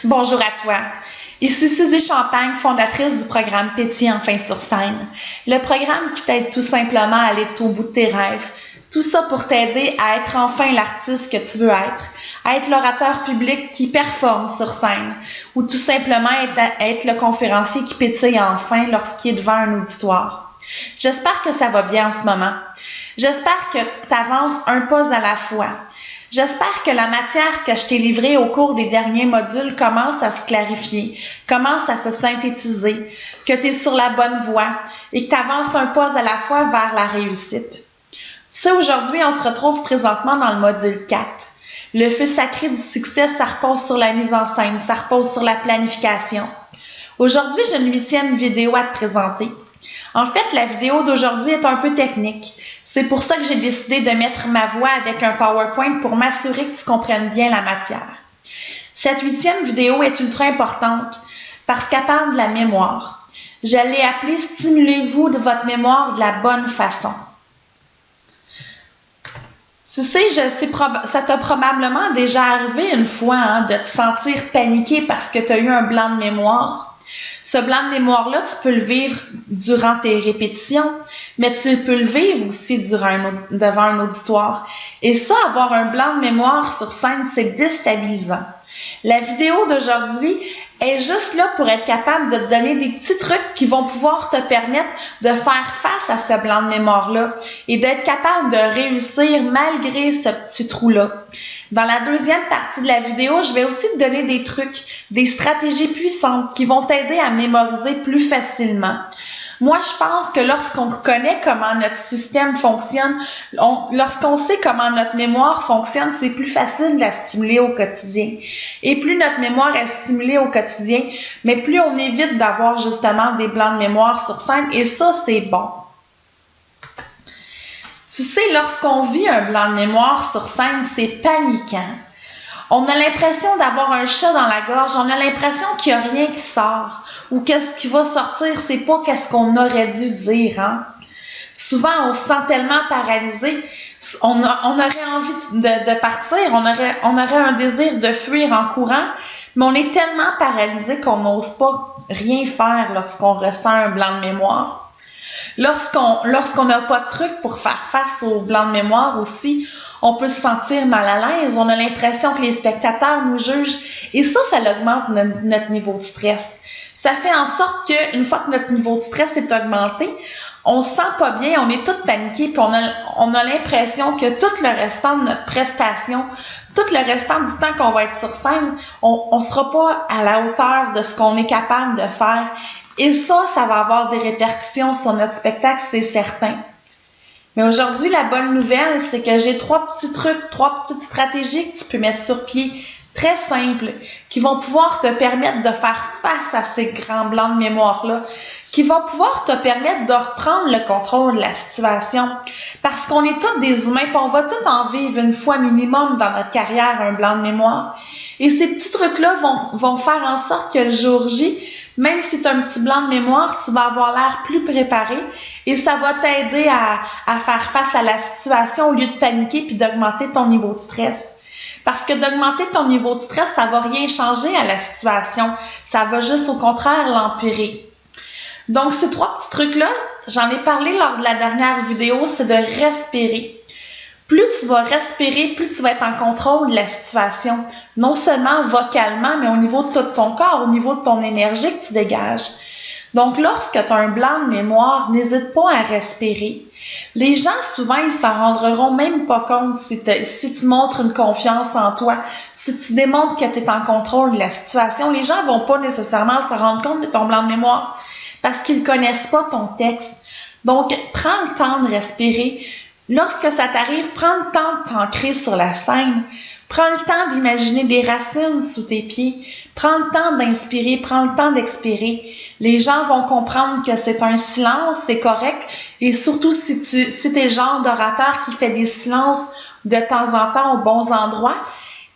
Bonjour à toi. Ici Suzy Champagne, fondatrice du programme Pétillant enfin sur scène. Le programme qui t'aide tout simplement à aller au bout de tes rêves. Tout ça pour t'aider à être enfin l'artiste que tu veux être, à être l'orateur public qui performe sur scène, ou tout simplement être le conférencier qui pétille enfin lorsqu'il est devant un auditoire. J'espère que ça va bien en ce moment. J'espère que tu avances un pas à la fois. J'espère que la matière que je t'ai livrée au cours des derniers modules commence à se clarifier, commence à se synthétiser, que tu es sur la bonne voie et que tu avances un pas à la fois vers la réussite. Tu sais, aujourd'hui, on se retrouve présentement dans le module 4. Le feu sacré du succès, ça repose sur la mise en scène, ça repose sur la planification. Aujourd'hui, j'ai une 8e vidéo à te présenter. En fait, la vidéo d'aujourd'hui est un peu technique. C'est pour ça que j'ai décidé de mettre ma voix avec un PowerPoint pour m'assurer que tu comprennes bien la matière. Cette 8e vidéo est ultra importante parce qu'elle parle de la mémoire. Je l'ai appelée « Stimulez-vous de votre mémoire de la bonne façon ». Tu sais, ça t'a probablement déjà arrivé une fois de te sentir paniqué parce que tu as eu un blanc de mémoire. Ce blanc de mémoire-là, tu peux le vivre durant tes répétitions, mais tu peux le vivre aussi devant un auditoire. Et ça, avoir un blanc de mémoire sur scène, c'est déstabilisant. La vidéo d'aujourd'hui est juste là pour être capable de te donner des petits trucs qui vont pouvoir te permettre de faire face à ce blanc de mémoire-là et d'être capable de réussir malgré ce petit trou-là. Dans la deuxième partie de la vidéo, je vais aussi te donner des trucs, des stratégies puissantes qui vont t'aider à mémoriser plus facilement. Moi, je pense que lorsqu'on connaît comment notre système fonctionne, lorsqu'on sait comment notre mémoire fonctionne, c'est plus facile de la stimuler au quotidien. Et plus notre mémoire est stimulée au quotidien, mais plus on évite d'avoir justement des blancs de mémoire sur scène, et ça, c'est bon. Tu sais, lorsqu'on vit un blanc de mémoire sur scène, c'est paniquant. On a l'impression d'avoir un chat dans la gorge, on a l'impression qu'il n'y a rien qui sort. Ou qu'est-ce qui va sortir, c'est pas qu'est-ce qu'on aurait dû dire. Souvent, on se sent tellement paralysé, on aurait envie de partir, on aurait un désir de fuir en courant, mais on est tellement paralysé qu'on n'ose pas rien faire lorsqu'on ressent un blanc de mémoire. Lorsqu'on n'a pas de truc pour faire face au blanc de mémoire aussi, on peut se sentir mal à l'aise, on a l'impression que les spectateurs nous jugent, et ça augmente notre niveau de stress. Ça fait en sorte qu'une fois que notre niveau de stress est augmenté, on se sent pas bien, on est tous paniqués, puis on a l'impression que tout le restant de notre prestation, tout le restant du temps qu'on va être sur scène, on sera pas à la hauteur de ce qu'on est capable de faire. Et ça va avoir des répercussions sur notre spectacle, c'est certain. Mais aujourd'hui, la bonne nouvelle, c'est que j'ai 3 petits trucs, 3 petites stratégies que tu peux mettre sur pied, très simples, qui vont pouvoir te permettre de faire face à ces grands blancs de mémoire-là, qui vont pouvoir te permettre de reprendre le contrôle de la situation. Parce qu'on est tous des humains, puis on va tous en vivre une fois minimum dans notre carrière un blanc de mémoire. Et ces petits trucs-là vont faire en sorte que le jour J, même si tu as un petit blanc de mémoire, tu vas avoir l'air plus préparé et ça va t'aider à faire face à la situation au lieu de paniquer puis d'augmenter ton niveau de stress. Parce que d'augmenter ton niveau de stress, ça va rien changer à la situation. Ça va juste au contraire l'empirer. Donc, ces 3 petits trucs-là, j'en ai parlé lors de la dernière vidéo, c'est de respirer. Plus tu vas respirer, plus tu vas être en contrôle de la situation. Non seulement vocalement, mais au niveau de tout ton corps, au niveau de ton énergie que tu dégages. Donc, lorsque tu as un blanc de mémoire, n'hésite pas à respirer. Les gens, souvent, ils s'en rendront même pas compte si tu montres une confiance en toi, si tu démontres que tu es en contrôle de la situation. Les gens vont pas nécessairement se rendre compte de ton blanc de mémoire parce qu'ils connaissent pas ton texte. Donc, prends le temps de respirer. Lorsque ça t'arrive, prends le temps de t'ancrer sur la scène. Prends le temps d'imaginer des racines sous tes pieds. Prends le temps d'inspirer, prends le temps d'expirer. Les gens vont comprendre que c'est un silence, c'est correct. Et surtout, si t'es le genre d'orateur qui fait des silences de temps en temps aux bons endroits,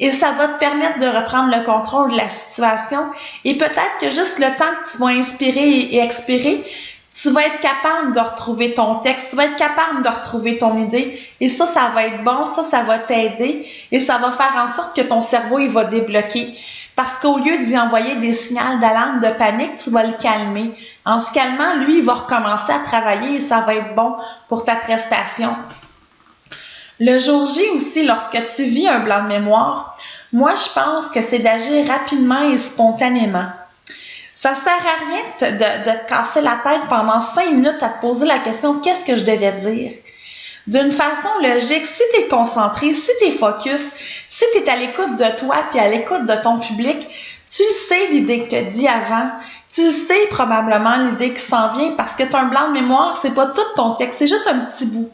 et ça va te permettre de reprendre le contrôle de la situation. Et peut-être que juste le temps que tu vas inspirer et expirer, tu vas être capable de retrouver ton texte, tu vas être capable de retrouver ton idée. Et ça va être bon, ça va t'aider et ça va faire en sorte que ton cerveau, il va débloquer. Parce qu'au lieu d'y envoyer des signaux d'alarme, de panique, tu vas le calmer. En se calmant, lui, il va recommencer à travailler et ça va être bon pour ta prestation. Le jour J aussi, lorsque tu vis un blanc de mémoire, moi, je pense que c'est d'agir rapidement et spontanément. Ça sert à rien de te casser la tête pendant 5 minutes à te poser la question « Qu'est-ce que je devais dire? » D'une façon logique, si tu es concentré, si tu es focus, si tu es à l'écoute de toi et à l'écoute de ton public, tu sais l'idée que tu as dit avant, tu sais probablement l'idée qui s'en vient parce que tu as un blanc de mémoire, c'est pas tout ton texte, c'est juste un petit bout.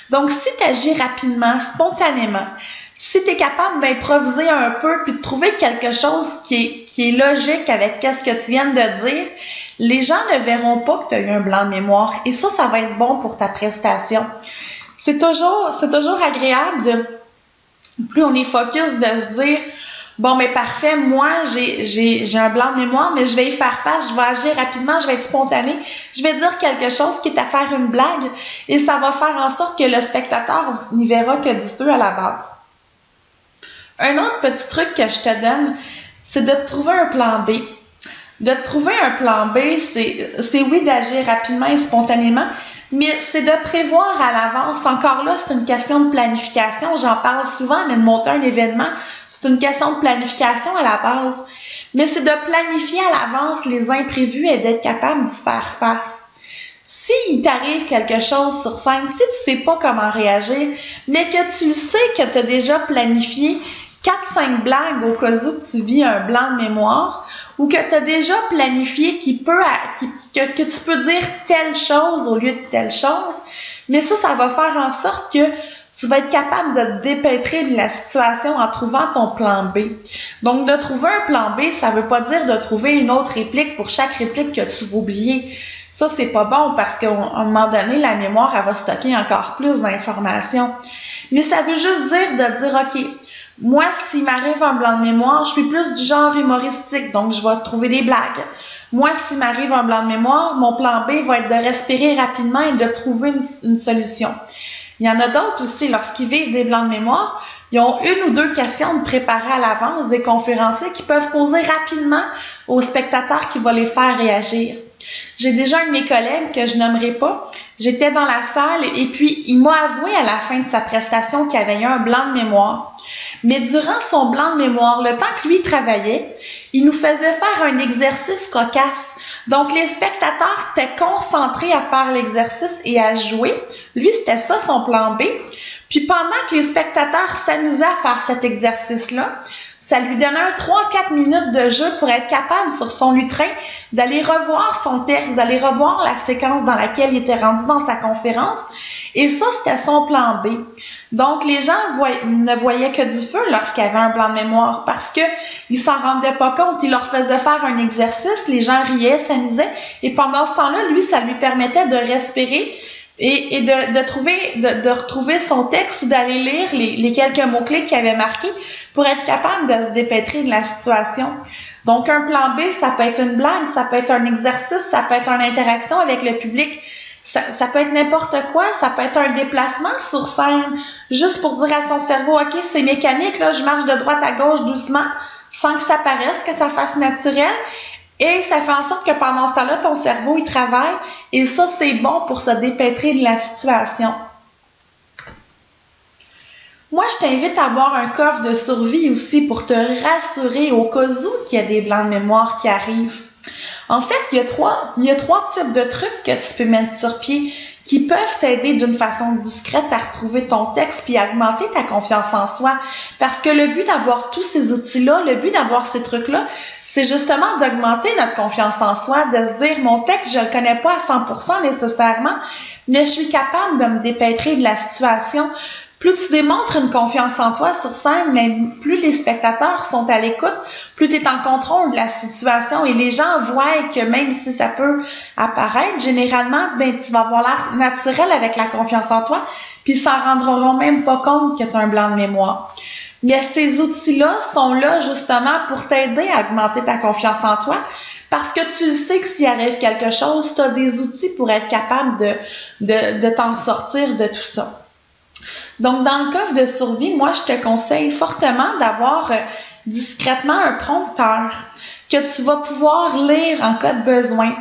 Donc, si tu agis rapidement, spontanément, si tu es capable d'improviser un peu puis de trouver quelque chose qui est logique avec ce que tu viens de dire, les gens ne verront pas que tu as eu un blanc de mémoire et ça va être bon pour ta prestation. C'est toujours agréable plus on est focus, de se dire bon, mais parfait, moi, j'ai un blanc de mémoire, mais je vais y faire face, je vais agir rapidement, je vais être spontanée, je vais dire quelque chose qui est à faire une blague et ça va faire en sorte que le spectateur n'y verra que du feu à la base. Un autre petit truc que je te donne, c'est de te trouver un plan B. De te trouver un plan B, c'est oui d'agir rapidement et spontanément, mais c'est de prévoir à l'avance. Encore là, c'est une question de planification. J'en parle souvent, mais de monter un événement, c'est une question de planification à la base. Mais c'est de planifier à l'avance les imprévus et d'être capable d'y faire face. S'il t'arrive quelque chose sur scène, si tu ne sais pas comment réagir, mais que tu sais que tu as déjà planifié 4-5 blagues au cas où tu vis un blanc de mémoire, ou que tu as déjà planifié que tu peux dire telle chose au lieu de telle chose, mais ça va faire en sorte que tu vas être capable de te dépêtrer de la situation en trouvant ton plan B. Donc, de trouver un plan B, ça ne veut pas dire de trouver une autre réplique pour chaque réplique que tu vas oublier. Ça, c'est pas bon parce qu'à un moment donné, la mémoire, elle va stocker encore plus d'informations. Mais ça veut juste dire de dire, OK, moi, s'il m'arrive un blanc de mémoire, je suis plus du genre humoristique, donc je vais trouver des blagues. Moi, s'il m'arrive un blanc de mémoire, mon plan B va être de respirer rapidement et de trouver une solution. Il y en a d'autres aussi, lorsqu'ils vivent des blancs de mémoire, ils ont 1 ou 2 questions de préparer à l'avance, des conférenciers qui peuvent poser rapidement aux spectateurs qui vont les faire réagir. J'ai déjà un de mes collègues que je nommerai pas, j'étais dans la salle et puis il m'a avoué à la fin de sa prestation qu'il avait eu un blanc de mémoire. Mais durant son blanc de mémoire, le temps que lui travaillait, il nous faisait faire un exercice cocasse. Donc, les spectateurs étaient concentrés à faire l'exercice et à jouer. Lui, c'était ça son plan B. Puis, pendant que les spectateurs s'amusaient à faire cet exercice-là, ça lui donnait 3-4 minutes de jeu pour être capable, sur son lutrin, d'aller revoir son texte, d'aller revoir la séquence dans laquelle il était rendu dans sa conférence. Et ça, c'était son plan B. Donc, les gens ne voyaient que du feu lorsqu'il y avait un blanc de mémoire parce qu'ils s'en rendaient pas compte. Il leur faisait faire un exercice, les gens riaient, s'amusaient. Et pendant ce temps-là, lui, ça lui permettait de respirer et de retrouver son texte ou d'aller lire les quelques mots-clés qu'il avait marqués pour être capable de se dépêtrer de la situation. Donc, un plan B, ça peut être une blague, ça peut être un exercice, ça peut être une interaction avec le public. Ça peut être n'importe quoi, ça peut être un déplacement sur scène, juste pour dire à son cerveau, OK, c'est mécanique, là, je marche de droite à gauche doucement, sans que ça paraisse, que ça fasse naturel. Et ça fait en sorte que pendant ce temps-là, ton cerveau, il travaille. Et ça, c'est bon pour se dépêtrer de la situation. Moi, je t'invite à avoir un coffre de survie aussi pour te rassurer au cas où qu'il y a des blancs de mémoire qui arrivent. En fait, il y a trois types de trucs que tu peux mettre sur pied qui peuvent t'aider d'une façon discrète à retrouver ton texte puis à augmenter ta confiance en soi. Parce que le but d'avoir tous ces outils-là, le but d'avoir ces trucs-là, c'est justement d'augmenter notre confiance en soi, de se dire, mon texte, je le connais pas à 100% nécessairement, mais je suis capable de me dépêtrer de la situation. Plus tu démontres une confiance en toi sur scène, mais plus les spectateurs sont à l'écoute, plus tu es en contrôle de la situation et les gens voient que même si ça peut apparaître, généralement, tu vas avoir l'air naturel avec la confiance en toi, puis ils s'en rendront même pas compte que tu as un blanc de mémoire. Mais ces outils-là sont là justement pour t'aider à augmenter ta confiance en toi, parce que tu sais que s'il arrive quelque chose, tu as des outils pour être capable de t'en sortir de tout ça. Donc, dans le coffre de survie, moi, je te conseille fortement d'avoir discrètement un prompteur que tu vas pouvoir lire en cas de besoin.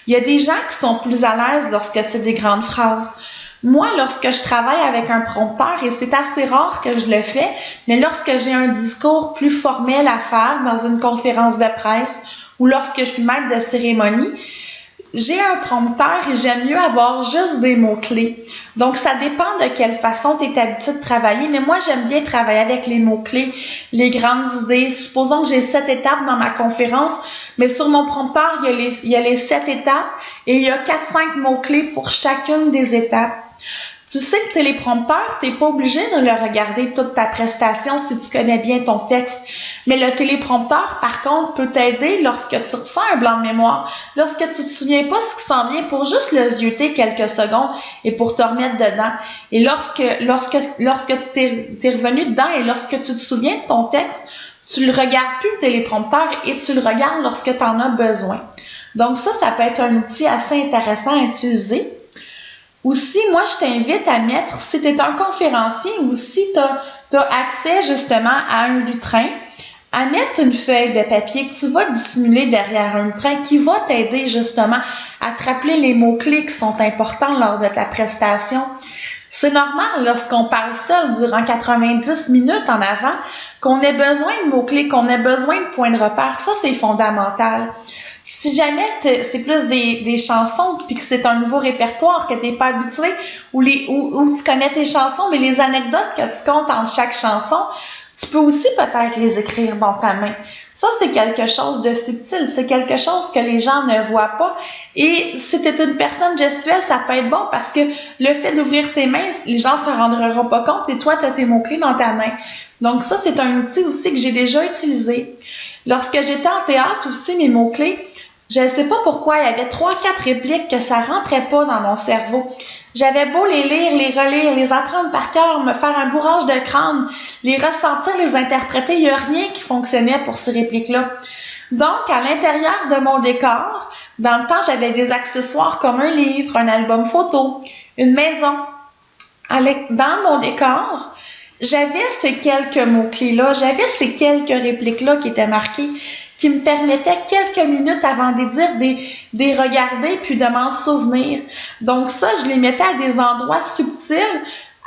Il y a des gens qui sont plus à l'aise lorsque c'est des grandes phrases. Moi, lorsque je travaille avec un prompteur, et c'est assez rare que je le fais, mais lorsque j'ai un discours plus formel à faire dans une conférence de presse ou lorsque je suis maître de cérémonie, j'ai un prompteur et j'aime mieux avoir juste des mots-clés. Donc, ça dépend de quelle façon tu es habitué de travailler, mais moi, j'aime bien travailler avec les mots-clés, les grandes idées. Supposons que j'ai 7 étapes dans ma conférence, mais sur mon prompteur, il y a les 7 étapes et il y a 4-5 mots-clés pour chacune des étapes. Tu sais que téléprompteur, tu n'es pas obligé de le regarder toute ta prestation si tu connais bien ton texte. Mais le téléprompteur, par contre, peut t'aider lorsque tu ressens un blanc de mémoire, lorsque tu ne te souviens pas ce qui s'en vient, pour juste le zioter quelques secondes et pour te remettre dedans. Et lorsque tu t'es revenu dedans et lorsque tu te souviens de ton texte, tu le regardes plus le téléprompteur et tu le regardes lorsque tu en as besoin. Donc ça peut être un outil assez intéressant à utiliser. Aussi, moi, je t'invite à mettre, si tu es un conférencier ou si tu as accès justement à un lutrin, à mettre une feuille de papier que tu vas dissimuler derrière un lutrin qui va t'aider justement à te rappeler les mots-clés qui sont importants lors de ta prestation. C'est normal lorsqu'on parle seul durant 90 minutes en avant qu'on ait besoin de mots-clés, qu'on ait besoin de points de repère. Ça, c'est fondamental. Si jamais c'est plus des chansons puis que c'est un nouveau répertoire que tu n'es pas habitué ou tu connais tes chansons, mais les anecdotes que tu comptes entre chaque chanson, tu peux aussi peut-être les écrire dans ta main. Ça, c'est quelque chose de subtil. C'est quelque chose que les gens ne voient pas. Et si tu es une personne gestuelle, ça peut être bon parce que le fait d'ouvrir tes mains, les gens ne s'en rendront pas compte et toi, tu as tes mots-clés dans ta main. Donc ça, c'est un outil aussi que j'ai déjà utilisé. Lorsque j'étais en théâtre aussi, mes mots-clés, je ne sais pas pourquoi, il y avait 3-4 répliques que ça rentrait pas dans mon cerveau. J'avais beau les lire, les relire, les apprendre par cœur, me faire un bourrage de crâne, les ressentir, les interpréter, il n'y a rien qui fonctionnait pour ces répliques-là. Donc, à l'intérieur de mon décor, dans le temps, j'avais des accessoires comme un livre, un album photo, une maison. Dans mon décor, j'avais ces quelques mots-clés-là, j'avais ces quelques répliques-là qui étaient marquées, qui me permettaient quelques minutes avant de dire des regarder puis de m'en souvenir. Donc ça, je les mettais à des endroits subtils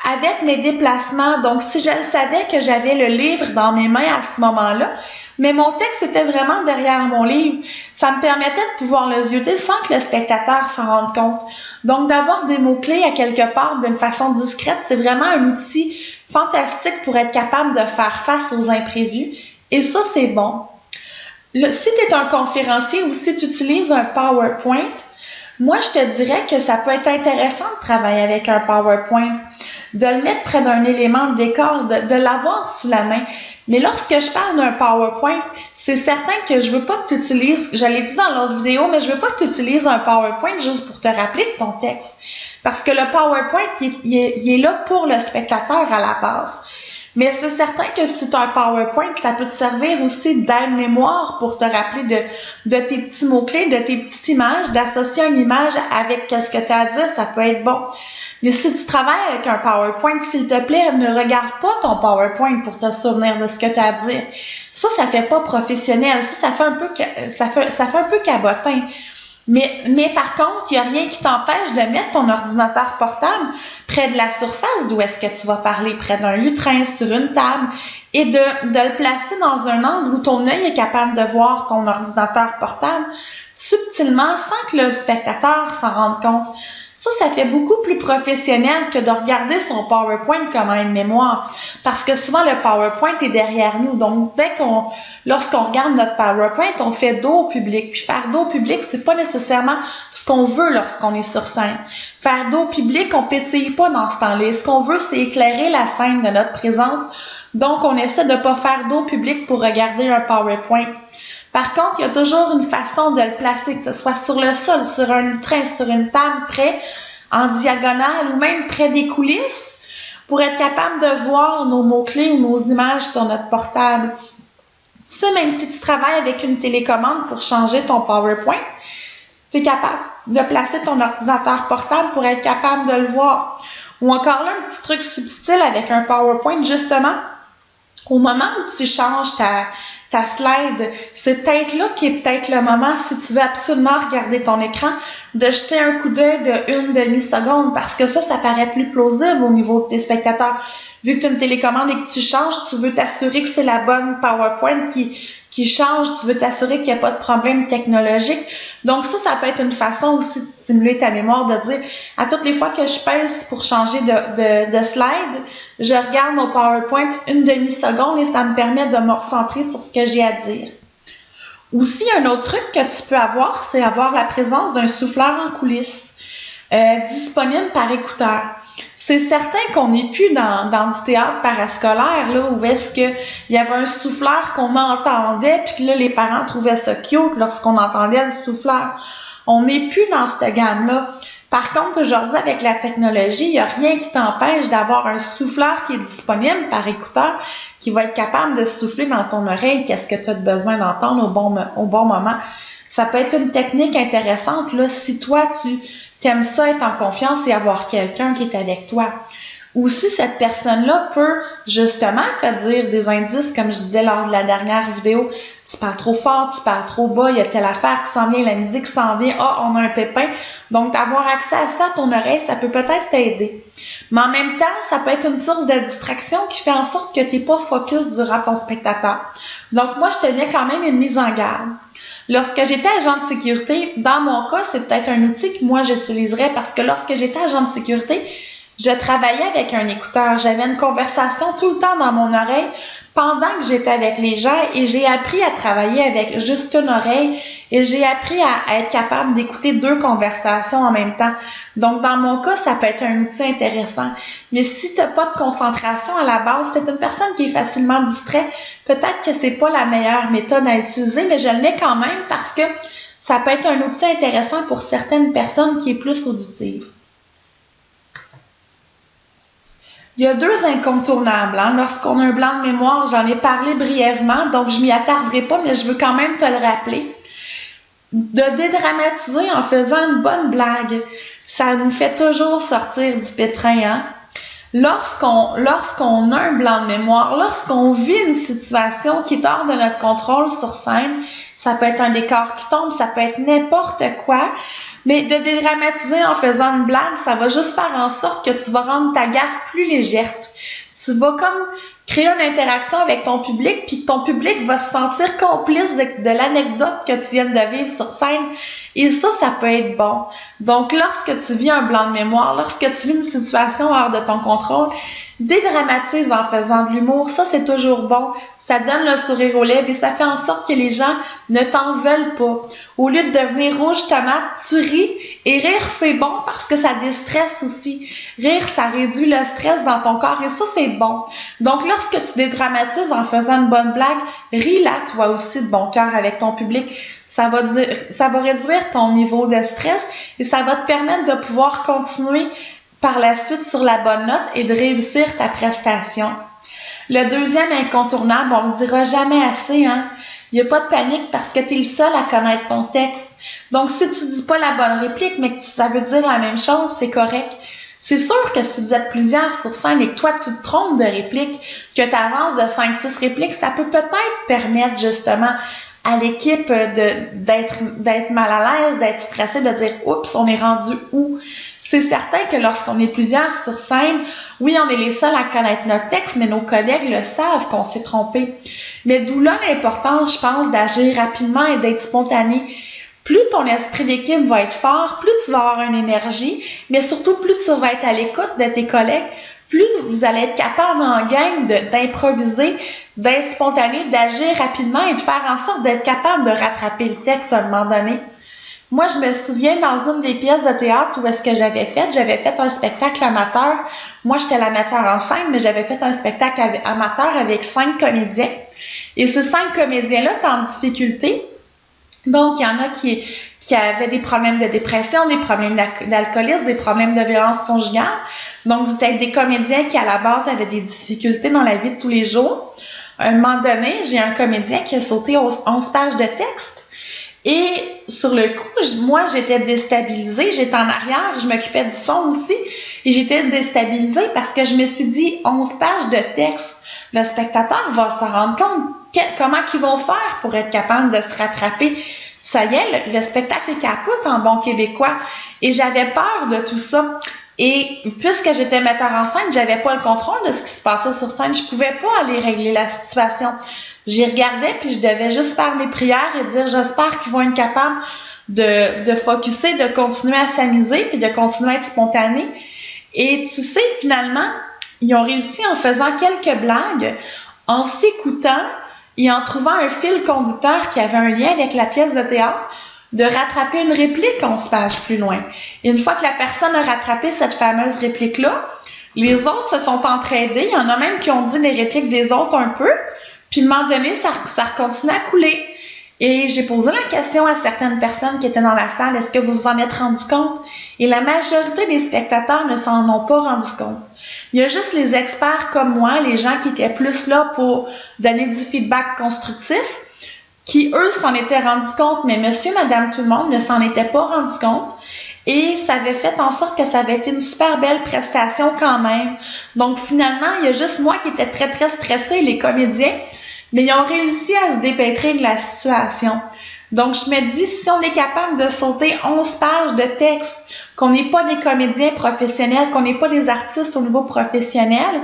avec mes déplacements. Donc si je savais que j'avais le livre dans mes mains à ce moment-là, mais mon texte était vraiment derrière mon livre, ça me permettait de pouvoir le zioter sans que le spectateur s'en rende compte. Donc d'avoir des mots-clés à quelque part d'une façon discrète, c'est vraiment un outil fantastique pour être capable de faire face aux imprévus. Et ça, c'est bon. Si tu es un conférencier ou si tu utilises un PowerPoint, moi, je te dirais que ça peut être intéressant de travailler avec un PowerPoint, de le mettre près d'un élément de décor, de l'avoir sous la main. Mais lorsque je parle d'un PowerPoint, c'est certain que je veux pas que tu utilises, je l'ai dit dans l'autre vidéo, mais je veux pas que tu utilises un PowerPoint juste pour te rappeler de ton texte. Parce que le PowerPoint, il est là pour le spectateur à la base. Mais c'est certain que si tu as un PowerPoint, ça peut te servir aussi d'aide-mémoire pour te rappeler de tes petits mots-clés, de tes petites images, d'associer une image avec ce que tu as à dire, ça peut être bon. Mais si tu travailles avec un PowerPoint, s'il te plaît, ne regarde pas ton PowerPoint pour te souvenir de ce que tu as à dire. Ça fait pas professionnel. Ça fait un peu cabotin. Mais par contre, il n'y a rien qui t'empêche de mettre ton ordinateur portable près de la surface d'où est-ce que tu vas parler, près d'un lutrin, sur une table, et de le placer dans un angle où ton œil est capable de voir ton ordinateur portable subtilement sans que le spectateur s'en rende compte. Ça fait beaucoup plus professionnel que de regarder son PowerPoint comme une mémoire. Parce que souvent, le PowerPoint est derrière nous. Donc, lorsqu'on regarde notre PowerPoint, on fait dos au public. Puis faire dos au public, c'est pas nécessairement ce qu'on veut lorsqu'on est sur scène. Faire dos au public, on pétille pas dans ce temps-là. Ce qu'on veut, c'est éclairer la scène de notre présence. Donc, on essaie de pas faire dos au public pour regarder un PowerPoint. Par contre, il y a toujours une façon de le placer, que ce soit sur le sol, sur un lutrin, sur une table, près, en diagonale ou même près des coulisses, pour être capable de voir nos mots-clés ou nos images sur notre portable. Tu sais, même si tu travailles avec une télécommande pour changer ton PowerPoint, tu es capable de placer ton ordinateur portable pour être capable de le voir. Ou encore là, un petit truc subtil avec un PowerPoint, justement, Au moment où tu changes ta slide, c'est peut-être là qui est peut-être le moment, si tu veux absolument regarder ton écran, de jeter un coup d'œil de une demi-seconde, parce que ça paraît plus plausible au niveau de tes spectateurs. Vu que tu as une télécommande et que tu changes, tu veux t'assurer que c'est la bonne PowerPoint qui change, tu veux t'assurer qu'il n'y a pas de problème technologique. Donc ça peut être une façon aussi de stimuler ta mémoire, de dire, à toutes les fois que je pèse pour changer de slide, je regarde mon PowerPoint une demi-seconde et ça me permet de me recentrer sur ce que j'ai à dire. Aussi, un autre truc que tu peux avoir, c'est avoir la présence d'un souffleur en coulisses disponible par écouteur. C'est certain qu'on n'est plus dans du théâtre parascolaire, là, où est-ce qu'il y avait un souffleur qu'on entendait, puis que là, les parents trouvaient ça cute lorsqu'on entendait le souffleur. On n'est plus dans cette gamme-là. Par contre, aujourd'hui, avec la technologie, il n'y a rien qui t'empêche d'avoir un souffleur qui est disponible par écouteur, qui va être capable de souffler dans ton oreille qu'est-ce que tu as besoin d'entendre au bon moment. Ça peut être une technique intéressante, là, si toi, tu aimes ça, être en confiance et avoir quelqu'un qui est avec toi. Ou si cette personne-là peut justement te dire des indices, comme je disais lors de la dernière vidéo, tu parles trop fort, tu parles trop bas, il y a telle affaire qui s'en vient, la musique s'en vient, on a un pépin. Donc, d'avoir accès à ça à ton oreille, ça peut peut-être t'aider. Mais en même temps, ça peut être une source de distraction qui fait en sorte que tu n'es pas focus durant ton spectateur. Donc, moi, je te mets quand même une mise en garde. Lorsque j'étais agent de sécurité, dans mon cas, c'est peut-être un outil que moi j'utiliserais parce que lorsque j'étais agent de sécurité, je travaillais avec un écouteur. J'avais une conversation tout le temps dans mon oreille pendant que j'étais avec les gens et j'ai appris à travailler avec juste une oreille et j'ai appris à être capable d'écouter deux conversations en même temps. Donc, dans mon cas, ça peut être un outil intéressant. Mais si tu n'as pas de concentration à la base, tu es une personne qui est facilement distraite, peut-être que c'est pas la meilleure méthode à utiliser, mais je le mets quand même parce que ça peut être un outil intéressant pour certaines personnes qui est plus auditive. Il y a deux incontournables. Lorsqu'on a un blanc de mémoire, j'en ai parlé brièvement, donc je m'y attarderai pas, mais je veux quand même te le rappeler. De dédramatiser en faisant une bonne blague, ça nous fait toujours sortir du pétrin, hein? Lorsqu'on a un blanc de mémoire, lorsqu'on vit une situation qui est hors de notre contrôle sur scène, ça peut être un décor qui tombe, ça peut être n'importe quoi, mais de dédramatiser en faisant une blague, ça va juste faire en sorte que tu vas rendre ta gaffe plus légère. Tu vas comme créer une interaction avec ton public, puis ton public va se sentir complice de l'anecdote que tu viens de vivre sur scène. Et ça peut être bon. Donc, lorsque tu vis un blanc de mémoire, lorsque tu vis une situation hors de ton contrôle, dédramatise en faisant de l'humour. Ça, c'est toujours bon. Ça donne le sourire aux lèvres et ça fait en sorte que les gens ne t'en veulent pas. Au lieu de devenir rouge tomate, tu ris. Et rire, c'est bon parce que ça déstresse aussi. Rire, ça réduit le stress dans ton corps et ça, c'est bon. Donc, lorsque tu dédramatises en faisant une bonne blague, ris-la toi aussi de bon cœur avec ton public. Ça va réduire ton niveau de stress et ça va te permettre de pouvoir continuer par la suite sur la bonne note et de réussir ta prestation. Le deuxième incontournable, on ne le dira jamais assez, hein? Il n'y a pas de panique parce que tu es le seul à connaître ton texte. Donc, si tu ne dis pas la bonne réplique, mais que ça veut dire la même chose, c'est correct. C'est sûr que si vous êtes plusieurs sur scène et que toi, tu te trompes de réplique, que tu avances de 5-6 répliques, ça peut peut-être permettre justement à l'équipe d'être mal à l'aise, d'être stressée, de dire « Oups, on est rendu où? » C'est certain que lorsqu'on est plusieurs sur scène, oui, on est les seuls à connaître notre texte, mais nos collègues le savent qu'on s'est trompé. Mais d'où là l'importance, je pense, d'agir rapidement et d'être spontané. Plus ton esprit d'équipe va être fort, plus tu vas avoir une énergie, mais surtout plus tu vas être à l'écoute de tes collègues, plus vous allez être capable en gang d'improviser, d'être spontané, d'agir rapidement et de faire en sorte d'être capable de rattraper le texte à un moment donné. Moi, je me souviens dans une des pièces de théâtre où est-ce que j'avais fait un spectacle amateur. Moi, j'étais la metteur en scène, mais j'avais fait un spectacle amateur avec 5 comédiens. Et ces 5 comédiens-là étaient en difficulté. Donc, il y en a qui avaient des problèmes de dépression, des problèmes d'alcoolisme, des problèmes de violence conjugale. Donc, c'était des comédiens qui, à la base, avaient des difficultés dans la vie de tous les jours. À un moment donné, j'ai un comédien qui a sauté 11 pages de texte. Et sur le coup, moi, j'étais déstabilisée. J'étais en arrière, je m'occupais du son aussi. Et j'étais déstabilisée parce que je me suis dit 11 pages de texte. le spectateur va se rendre compte comment ils vont faire pour être capable de se rattraper. Ça y est, le spectacle est capote en bon québécois. Et j'avais peur de tout ça. Et puisque j'étais metteur en scène, j'avais pas le contrôle de ce qui se passait sur scène. Je pouvais pas aller régler la situation. J'y regardais, puis je devais juste faire mes prières et dire j'espère qu'ils vont être capables de focusser, de continuer à s'amuser, puis de continuer à être spontanés. Et tu sais, finalement, ils ont réussi en faisant quelques blagues, en s'écoutant et en trouvant un fil conducteur qui avait un lien avec la pièce de théâtre, de rattraper une réplique 11 pages plus loin. Et une fois que la personne a rattrapé cette fameuse réplique-là, les autres se sont entraidés. Il y en a même qui ont dit les répliques des autres un peu. Puis, à un moment donné, ça continue à couler. Et j'ai posé la question à certaines personnes qui étaient dans la salle, est-ce que vous vous en êtes rendu compte? Et la majorité des spectateurs ne s'en ont pas rendu compte. Il y a juste les experts comme moi, les gens qui étaient plus là pour donner du feedback constructif, qui, eux, s'en étaient rendus compte, mais monsieur, madame, tout le monde ne s'en était pas rendu compte. Et ça avait fait en sorte que ça avait été une super belle prestation quand même. Donc, finalement, il y a juste moi qui étais très, très stressée, les comédiens, mais ils ont réussi à se dépêtrer de la situation. Donc, je me dis, si on est capable de sauter 11 pages de texte, qu'on n'est pas des comédiens professionnels, qu'on n'est pas des artistes au niveau professionnel,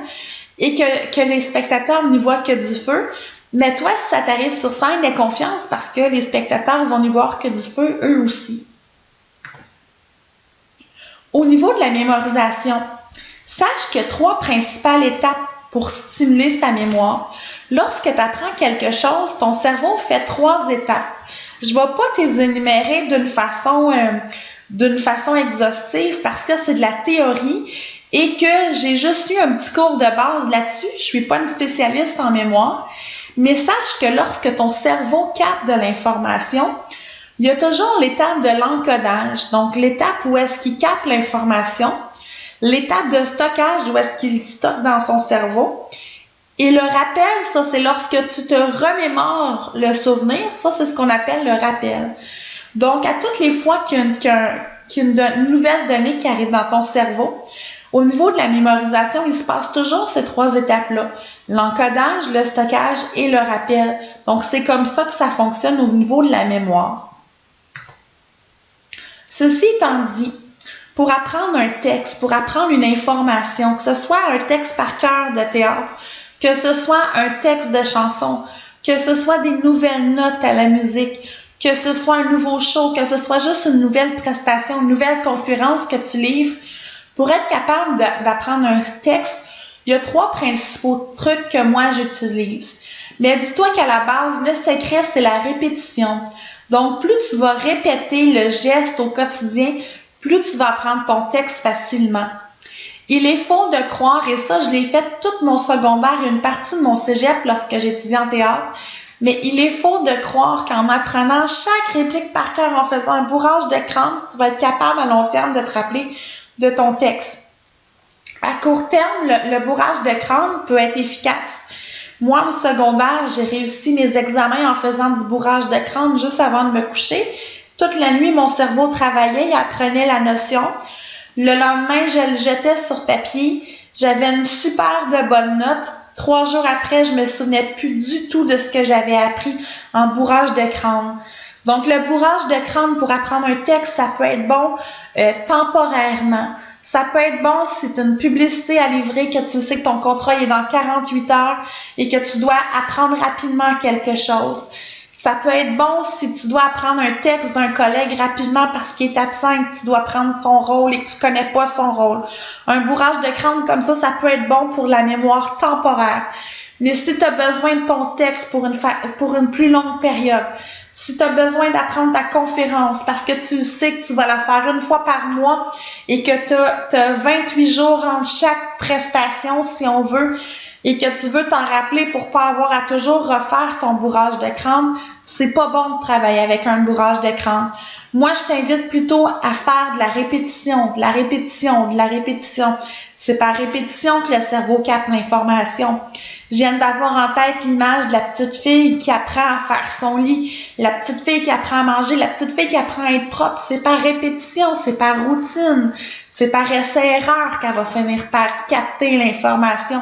et que les spectateurs n'y voient que du feu, mais toi, si ça t'arrive sur scène, aie confiance parce que les spectateurs vont n'y voir que du feu, eux aussi. Au niveau de la mémorisation, sache qu'il y a 3 principales étapes pour stimuler sa mémoire. Lorsque tu apprends quelque chose, ton cerveau fait 3 étapes. Je ne vais pas les énumérer d'une façon exhaustive parce que c'est de la théorie et que j'ai juste eu un petit cours de base là-dessus. Je ne suis pas une spécialiste en mémoire, mais sache que lorsque ton cerveau capte de l'information, il y a toujours l'étape de l'encodage, donc l'étape où est-ce qu'il capte l'information, l'étape de stockage où est-ce qu'il stocke dans son cerveau, et le rappel, ça c'est lorsque tu te remémores le souvenir, ça c'est ce qu'on appelle le rappel. Donc à toutes les fois qu'il y a une nouvelle donnée qui arrive dans ton cerveau, au niveau de la mémorisation, il se passe toujours ces 3 étapes-là. L'encodage, le stockage et le rappel. Donc c'est comme ça que ça fonctionne au niveau de la mémoire. Ceci étant dit, pour apprendre un texte, pour apprendre une information, que ce soit un texte par cœur de théâtre, que ce soit un texte de chanson, que ce soit des nouvelles notes à la musique, que ce soit un nouveau show, que ce soit juste une nouvelle prestation, une nouvelle conférence que tu livres, pour être capable d'apprendre un texte, il y a 3 principaux trucs que moi j'utilise. Mais dis-toi qu'à la base, le secret, c'est la répétition. Donc, plus tu vas répéter le geste au quotidien, plus tu vas apprendre ton texte facilement. Il est faux de croire, et ça, je l'ai fait tout mon secondaire et une partie de mon cégep lorsque j'étudiais en théâtre, mais il est faux de croire qu'en apprenant chaque réplique par cœur, en faisant un bourrage de crâne, tu vas être capable à long terme de te rappeler de ton texte. À court terme, le bourrage de crâne peut être efficace. Moi, au secondaire, j'ai réussi mes examens en faisant du bourrage de crâne juste avant de me coucher. Toute la nuit, mon cerveau travaillait, il apprenait la notion. Le lendemain, je le jetais sur papier. J'avais une super de bonne note. 3 jours après, je me souvenais plus du tout de ce que j'avais appris en bourrage de crâne. Donc, le bourrage de crâne pour apprendre un texte, ça peut être bon temporairement. Ça peut être bon si tu as une publicité à livrer, que tu sais que ton contrat est dans 48 heures et que tu dois apprendre rapidement quelque chose. Ça peut être bon si tu dois apprendre un texte d'un collègue rapidement parce qu'il est absent et que tu dois prendre son rôle et que tu connais pas son rôle. Un bourrage de crâne comme ça peut être bon pour la mémoire temporaire. Mais si tu as besoin de ton texte pour une plus longue période, si tu as besoin d'apprendre ta conférence parce que tu sais que tu vas la faire une fois par mois et que tu as 28 jours entre chaque prestation, si on veut, et que tu veux t'en rappeler pour pas avoir à toujours refaire ton bourrage de crâne, c'est pas bon de travailler avec un bourrage de crâne. Moi, je t'invite plutôt à faire de la répétition, de la répétition, de la répétition. C'est par répétition que le cerveau capte l'information. Je viens d'avoir en tête l'image de la petite fille qui apprend à faire son lit, la petite fille qui apprend à manger, la petite fille qui apprend à être propre. C'est par répétition, c'est par routine, c'est par essai-erreur qu'elle va finir par capter l'information.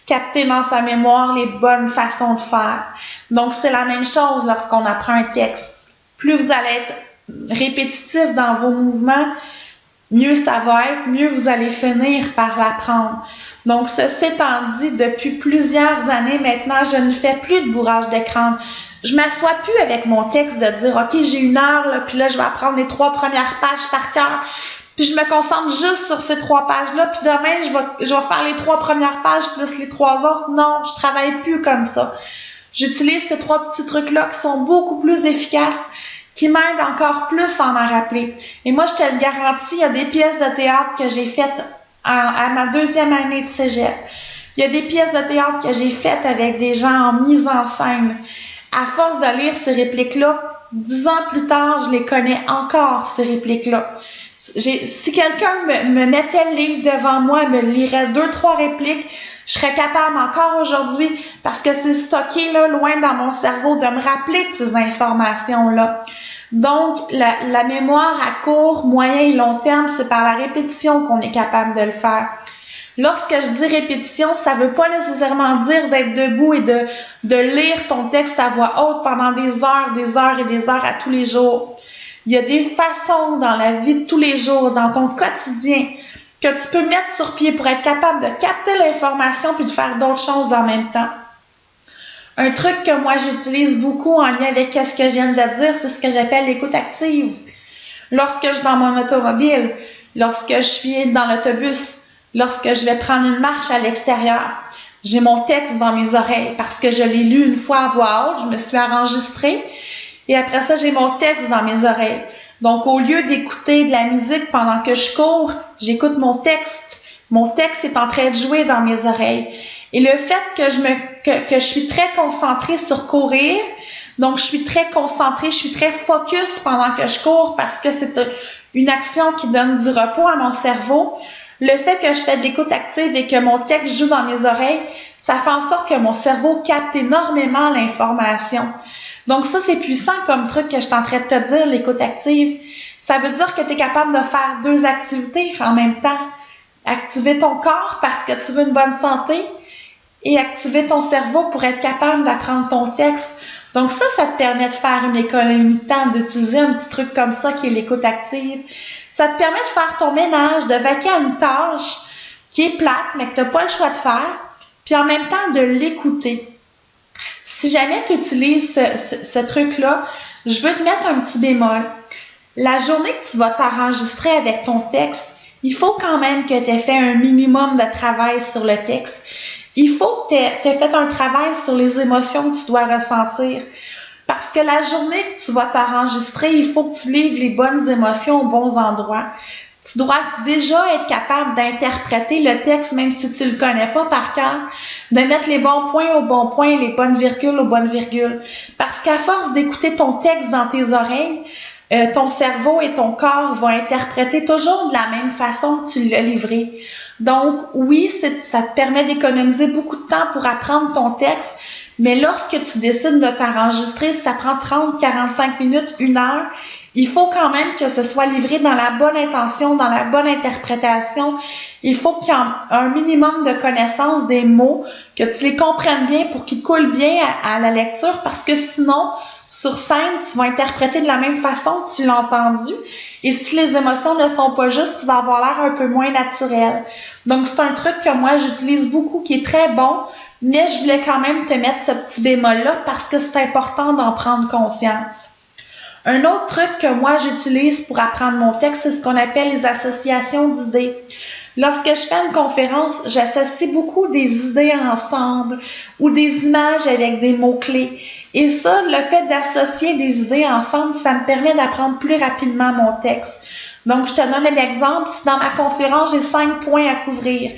capter dans sa mémoire les bonnes façons de faire. Donc, c'est la même chose lorsqu'on apprend un texte. Plus vous allez être répétitif dans vos mouvements, mieux ça va être, mieux vous allez finir par l'apprendre. Donc, ceci étant dit, depuis plusieurs années maintenant, je ne fais plus de bourrage d'écran. Je m'assois plus avec mon texte de dire, OK, j'ai 1 heure, là, puis là, je vais apprendre les 3 premières pages par cœur. Puis je me concentre juste sur ces 3 pages-là, puis demain, je vais faire les 3 premières pages plus les 3 autres. Non, je travaille plus comme ça. J'utilise ces 3 petits trucs-là qui sont beaucoup plus efficaces, qui m'aident encore plus à en rappeler. Et moi, je te le garantis, il y a des pièces de théâtre que j'ai faites à ma 2e année de cégep. Il y a des pièces de théâtre que j'ai faites avec des gens en mise en scène. À force de lire ces répliques-là, 10 ans plus tard, je les connais encore, ces répliques-là. Si quelqu'un me mettait le livre devant moi et me lirait 2-3 répliques, je serais capable encore aujourd'hui, parce que c'est stocké là, loin dans mon cerveau, de me rappeler de ces informations-là. Donc, la mémoire à court, moyen et long terme, c'est par la répétition qu'on est capable de le faire. Lorsque je dis répétition, ça ne veut pas nécessairement dire d'être debout et de lire ton texte à voix haute pendant des heures et des heures à tous les jours. Il y a des façons dans la vie de tous les jours, dans ton quotidien, que tu peux mettre sur pied pour être capable de capter l'information puis de faire d'autres choses en même temps. Un truc que moi j'utilise beaucoup en lien avec ce que je viens de dire, c'est ce que j'appelle l'écoute active. Lorsque je suis dans mon automobile, lorsque je suis dans l'autobus, lorsque je vais prendre une marche à l'extérieur, j'ai mon texte dans mes oreilles parce que je l'ai lu une fois à voix haute, je me suis enregistrée et après ça, j'ai mon texte dans mes oreilles. Donc, au lieu d'écouter de la musique pendant que je cours, j'écoute mon texte. Mon texte est en train de jouer dans mes oreilles. Et le fait que je suis très concentrée sur courir, donc je suis très concentrée, je suis très focus pendant que je cours parce que c'est une action qui donne du repos à mon cerveau. Le fait que je fais de l'écoute active et que mon texte joue dans mes oreilles, ça fait en sorte que mon cerveau capte énormément l'information. Donc ça, c'est puissant comme truc que je suis en train de te dire, l'écoute active. Ça veut dire que tu es capable de faire 2 activités en même temps. Activer ton corps parce que tu veux une bonne santé et activer ton cerveau pour être capable d'apprendre ton texte. Donc ça te permet de faire une économie de temps, d'utiliser un petit truc comme ça qui est l'écoute active. Ça te permet de faire ton ménage, de vaquer à une tâche qui est plate, mais que tu n'as pas le choix de faire, puis en même temps de l'écouter. Si jamais tu utilises ce truc-là, je veux te mettre un petit bémol. La journée que tu vas t'enregistrer avec ton texte, il faut quand même que tu aies fait un minimum de travail sur le texte. Il faut que tu aies fait un travail sur les émotions que tu dois ressentir. Parce que la journée que tu vas t'enregistrer, il faut que tu livres les bonnes émotions aux bons endroits. Tu dois déjà être capable d'interpréter le texte, même si tu ne le connais pas par cœur, de mettre les bons points aux bons points, les bonnes virgules aux bonnes virgules. Parce qu'à force d'écouter ton texte dans tes oreilles, ton cerveau et ton corps vont interpréter toujours de la même façon que tu l'as livré. Donc, oui, ça te permet d'économiser beaucoup de temps pour apprendre ton texte, mais lorsque tu décides de t'enregistrer, ça prend 30, 45 minutes, 1 heure, il faut quand même que ce soit livré dans la bonne intention, dans la bonne interprétation. Il faut qu'il y ait un minimum de connaissance des mots, que tu les comprennes bien pour qu'ils coulent bien à la lecture, parce que sinon, sur scène, tu vas interpréter de la même façon que tu l'as entendu. Et si les émotions ne sont pas justes, tu vas avoir l'air un peu moins naturel. Donc, c'est un truc que moi, j'utilise beaucoup, qui est très bon, mais je voulais quand même te mettre ce petit bémol-là parce que c'est important d'en prendre conscience. Un autre truc que moi, j'utilise pour apprendre mon texte, c'est ce qu'on appelle les associations d'idées. Lorsque je fais une conférence, j'associe beaucoup des idées ensemble ou des images avec des mots-clés. Et ça, le fait d'associer des idées ensemble, ça me permet d'apprendre plus rapidement mon texte. Donc, je te donne un exemple. Si dans ma conférence, j'ai 5 points à couvrir.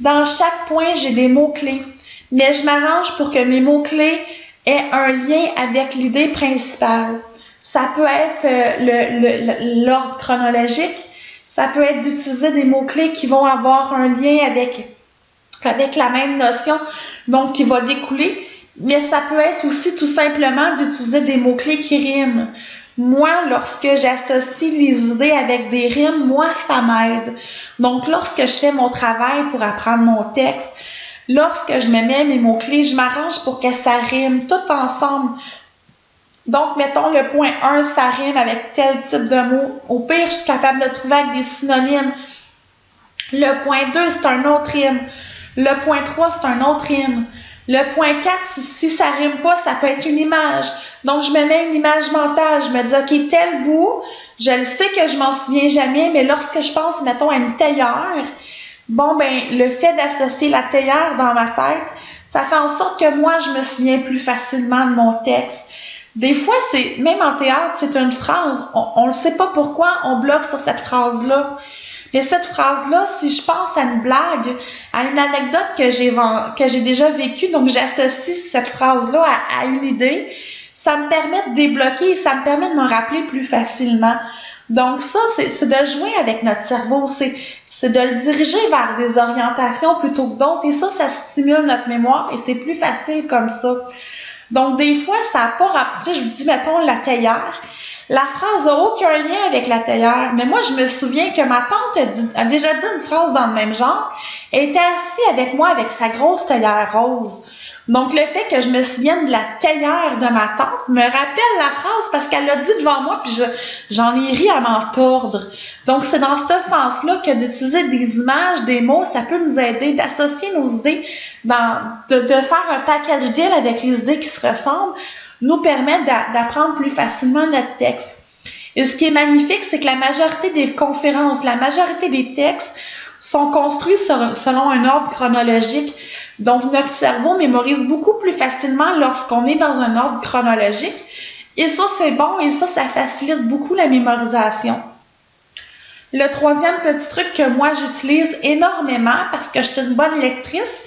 Dans chaque point, j'ai des mots-clés. Mais je m'arrange pour que mes mots-clés aient un lien avec l'idée principale. Ça peut être l'ordre chronologique. Ça peut être d'utiliser des mots-clés qui vont avoir un lien avec la même notion, donc qui va découler. Mais ça peut être aussi tout simplement d'utiliser des mots-clés qui riment. Moi, lorsque j'associe les idées avec des rimes, moi, ça m'aide. Donc, lorsque je fais mon travail pour apprendre mon texte, Lorsque je me mets mes mots-clés, je m'arrange pour que ça rime tout ensemble. Donc, mettons, le point 1, ça rime avec tel type de mot. Au pire, je suis capable de trouver avec des synonymes. Le point 2, c'est un autre rime. Le point 3, c'est un autre rime. Le point 4, si ça rime pas, ça peut être une image. Donc, je me mets une image mentale. Je me dis, OK, tel bout, je le sais que je m'en souviens jamais, mais lorsque je pense, mettons, à une théière, bon, ben, le fait d'associer la théière dans ma tête, ça fait en sorte que moi, je me souviens plus facilement de mon texte. Des fois, même en théâtre, c'est une phrase. On ne sait pas pourquoi on bloque sur cette phrase-là. Mais cette phrase-là, si je pense à une blague, à une anecdote que j'ai déjà vécue, donc j'associe cette phrase-là à une idée, ça me permet de débloquer, ça me permet de me rappeler plus facilement. Donc ça, c'est de jouer avec notre cerveau, c'est de le diriger vers des orientations plutôt que d'autres, et ça stimule notre mémoire, et c'est plus facile comme ça. Donc des fois, ça n'a pas rapport, je vous dis, mettons, la théière, la phrase n'a aucun lien avec la théière, mais moi, je me souviens que ma tante a déjà dit une phrase dans le même genre. Elle était assise avec moi avec sa grosse théière rose. Donc, le fait que je me souvienne de la théière de ma tante me rappelle la phrase parce qu'elle l'a dit devant moi, puis j'en ai ri à m'en tordre. Donc, c'est dans ce sens-là que d'utiliser des images, des mots, ça peut nous aider d'associer nos idées, de faire un package deal avec les idées qui se ressemblent, nous permettent d'apprendre plus facilement notre texte. Et ce qui est magnifique, c'est que la majorité des conférences, la majorité des textes sont construits selon un ordre chronologique. Donc, notre cerveau mémorise beaucoup plus facilement lorsqu'on est dans un ordre chronologique. Et ça, c'est bon, et ça facilite beaucoup la mémorisation. Le troisième petit truc que moi, j'utilise énormément parce que je suis une bonne lectrice,